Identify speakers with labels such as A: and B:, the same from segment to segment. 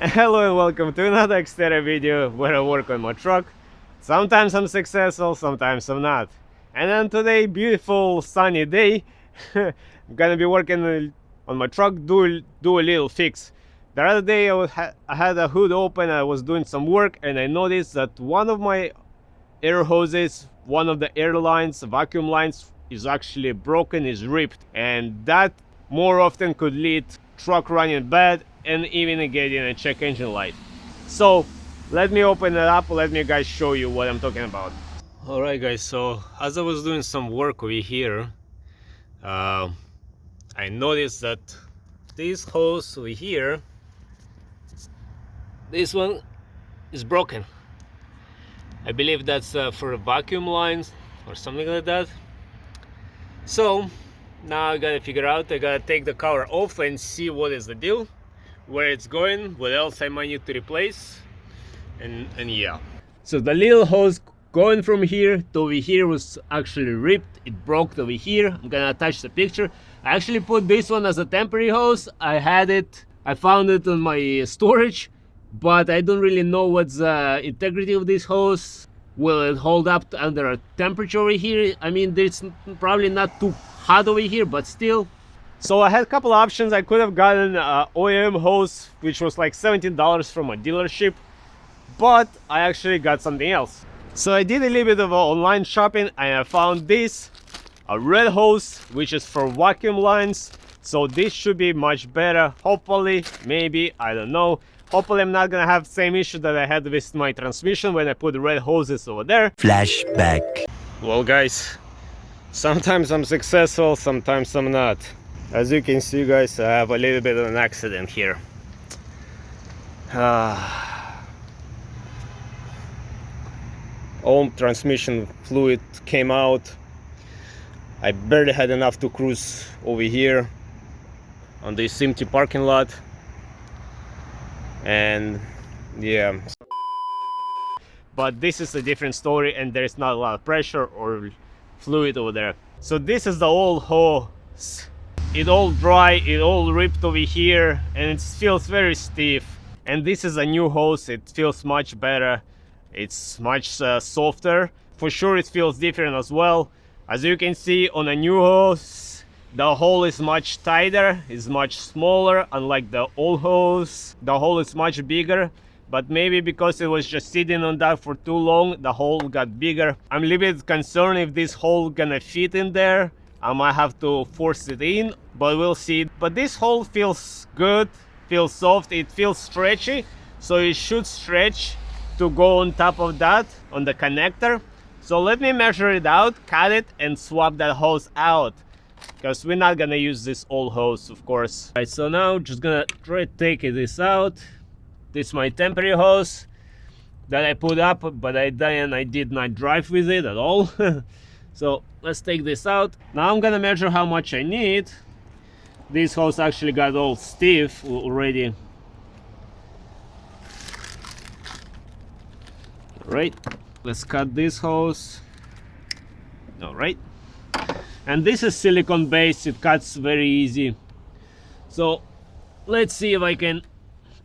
A: Hello and welcome to another Xterra video where I work on my truck. Sometimes I'm successful, sometimes I'm not. And on today, beautiful sunny day, I'm gonna be working on my truck, do a little fix. The other day I had a hood open, I was doing some work and I noticed that one of my air hoses, one of the air lines, vacuum lines, is actually broken, is ripped. And that more often could lead truck running bad and even getting a check engine light. So let me open it up, let me guys show you what I'm talking about. Alright guys, so as I was doing some work over here, I noticed that this hose over here, this one is broken. I believe that's for vacuum lines or something like that. So now I gotta figure out, I gotta take the cover off and see what is the deal, where it's going, what else I might need to replace, and yeah. So the little hose going from here to over here was actually ripped, it broke over here. I'm gonna attach the picture. I actually put this one as a temporary hose. I found it on my storage, but I don't really know what's the integrity of this hose. Will it hold up under a temperature over here? I mean, it's probably not too hot over here, but still. So I had a couple options. I could have gotten an OEM hose, which was like $17 from a dealership, but I actually got something else. So I did a little bit of online shopping and I found this, a red hose, which is for vacuum lines. So this should be much better, hopefully, maybe, I don't know. Hopefully I'm not gonna have the same issue that I had with my transmission when I put red hoses over there.
B: Flashback.
A: Well guys, sometimes I'm successful, sometimes I'm not. As you can see guys, I have a little bit of an accident here. All transmission fluid came out. I barely had enough to cruise over here on this empty parking lot. And yeah, but this is a different story and there's not a lot of pressure or fluid over there. So this is the old hose. It all dry, it all ripped over here and it feels very stiff. And this is a new hose, it feels much better, it's much softer. For sure it feels different as well. As you can see on a new hose, the hole is much tighter, is much smaller, unlike the old hose. The hole is much bigger, but maybe because it was just sitting on that for too long, the hole got bigger. I'm a little bit concerned if this hole gonna fit in there. I might have to force it in, but we'll see. But this hole feels good, feels soft, it feels stretchy, so it should stretch to go on top of that, on the connector. So let me measure it out, cut it, and swap that hose out, because we're not gonna use this old hose, of course. Alright, so now just gonna try to take this out. This is my temporary hose that I put up, but I did not drive with it at all. So let's take this out. Now I'm gonna measure how much I need. This hose actually got all stiff already. Alright, let's cut this hose. Alright. And this is silicone based, it cuts very easy. So let's see if I can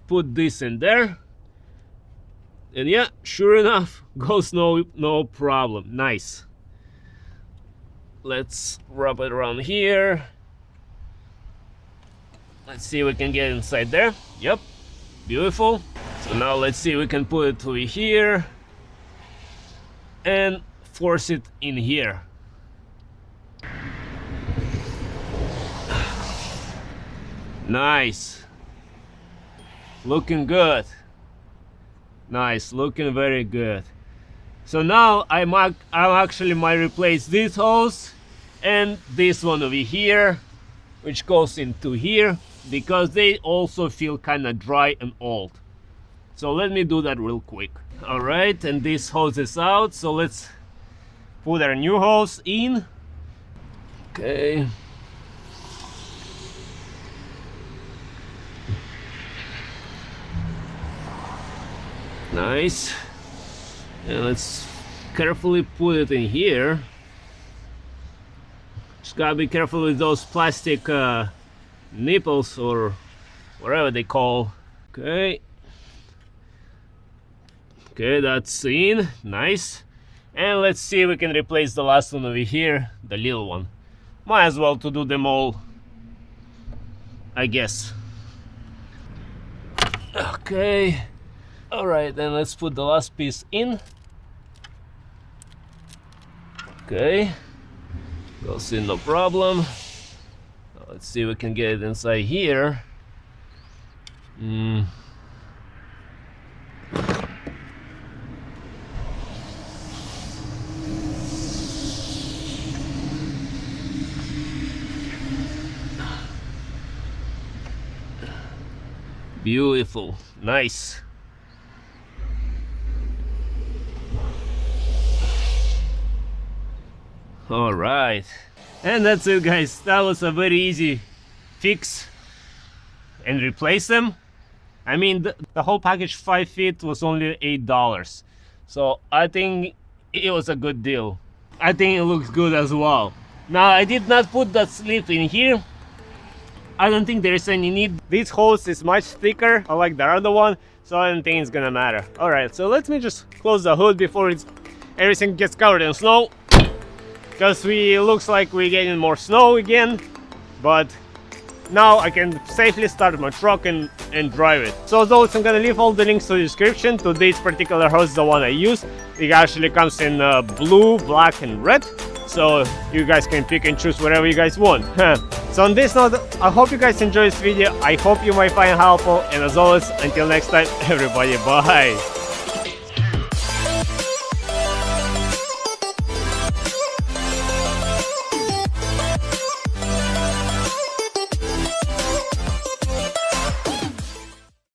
A: put this in there. And yeah, sure enough, goes no problem. Nice. Let's wrap it around here. Let's see if we can get inside there. Yep, beautiful. So now let's see if we can put it over here and force it in here. Nice, looking good. Nice, looking very good. So now I actually might replace this hose and this one over here, which goes into here, because they also feel kind of dry and old. So let me do that real quick. All right, and this hose is out, so let's put our new hose in. Okay. Nice. And let's carefully put it in here. Just gotta be careful with those plastic nipples or whatever they call. Okay, Okay, that's in, nice. And let's see if we can replace the last one over here, the little one. Might as well to do them all, I guess. Okay, all right, then let's put the last piece in. Okay, goes in, no problem. Let's see if we can get it inside here. Beautiful, nice. All right, and that's it, guys. That was a very easy fix and replace them. I mean, the whole package 5 feet was only $8, so I think it was a good deal. I think it looks good as well. Now, I did not put that slip in here. I don't think there is any need. This hose is much thicker, unlike the other one, so I don't think it's gonna matter. All right, so let me just close the hood before everything gets covered in snow, because it looks like we're getting more snow again. But now I can safely start my truck and drive it. So as always, I'm gonna leave all the links to the description to this particular hose, the one I use. It actually comes in blue, black, and red, so you guys can pick and choose whatever you guys want. So on this note, I hope you guys enjoyed this video. I hope you might find it helpful, and as always, until next time, everybody, bye.